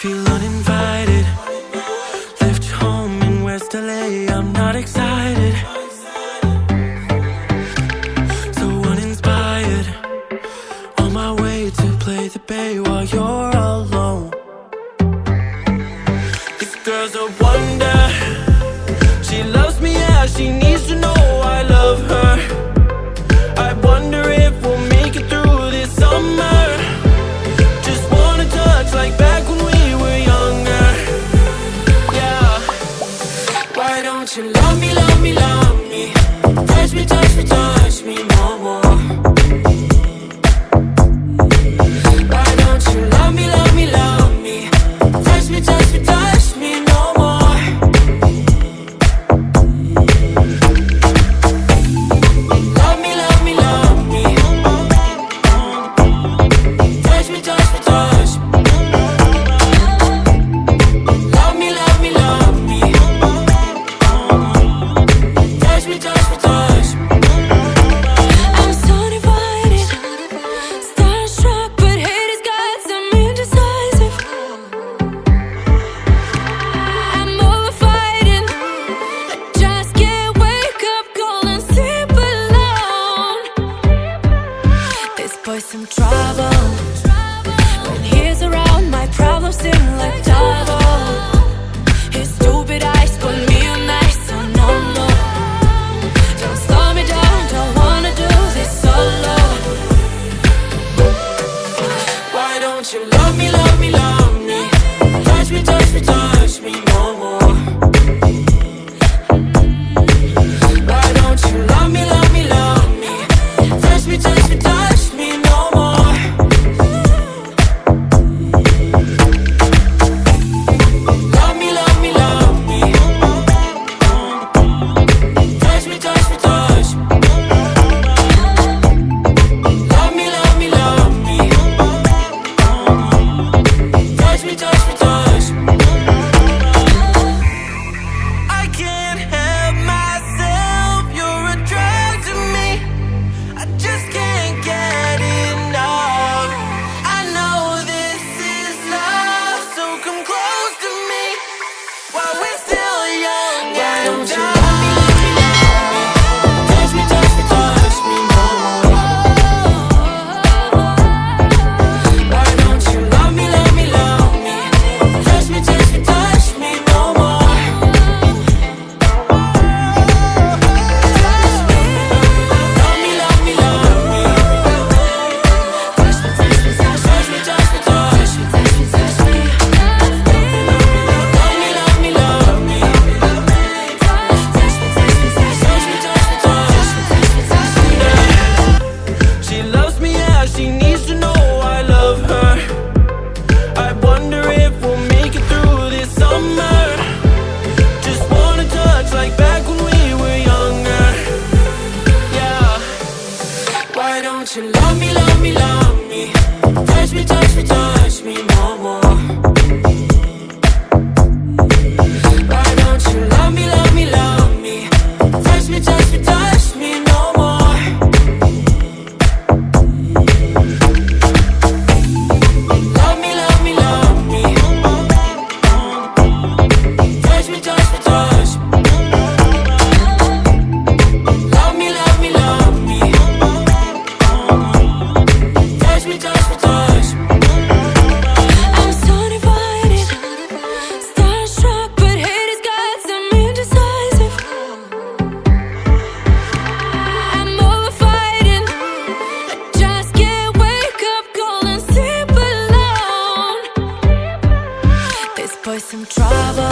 Feel uninvited. Left home in West LA, I'm not excited. So uninspired. On my way to play the bay while you're alone. This girl's a wonder. She loves me, yeah, she needs to know I love her. I wonder if we'll make it through this summer. Just wanna touch like back when we were younger. Yeah. Why don't you love me, love me, love me? Touch me, touch me, touch me no more. Why don't you love me, love me, love me? Touch me, touch me, touch me no more. Love me, love me, love me. Touch me, touch me, touch me. Love me, love me, love me. Touch me, touch me, touch me. I'm so divided, starstruck, but haters got some indecisive. I'm over fighting, I just can't wake up cold and sleep alone. This boy's some trouble. When he's around, my problems seem like double. His stupid eyes put me on ice, so no more. Don't slow me down, don't wanna do this solo. Why don't you love me, love me, love me? Touch me, touch me, touch me no more. Why don't you love me, love me, love me? Touch me, touch me, touch me no more. Love me, love me, love me. Touch me, touch me, touch me. Love me, love me, love me. Touch me, touch me, touch me. I can't help myself, you're a drug to me. I just can't get enough. I know this is love, so come close to me while we're still young. Why don't you love me, love me, love me? Touch me, touch me, touch me no more. Why don't you love me, love me, love me? Touch me, touch me, touch me no more. Love me, love me, love me. Touch me, touch me, touch me, touch me, touch me, touch me, touch me. Love me, love me, love me. Touch me, touch me, touch me, touch me, touch me, touch me. She loves me, yeah, she needs to know I love her. I wonder if we'll make it through this summer. Just wanna touch like back when we were younger. Yeah. Why don't you love me, love me, love me? Touch me, touch me, touch me no more. Why don't you love me, love me, love me? Touch me, touch me, touch me no more. Love me, love me, love me. Touch me, touch me, touch me. Love me, love me, love me. Touch me, touch me, touch me. I'm so divided, starstruck, but haters got some indecisive. I'm over fighting, I just can't wake up cold and sleep alone. This boy's some trouble.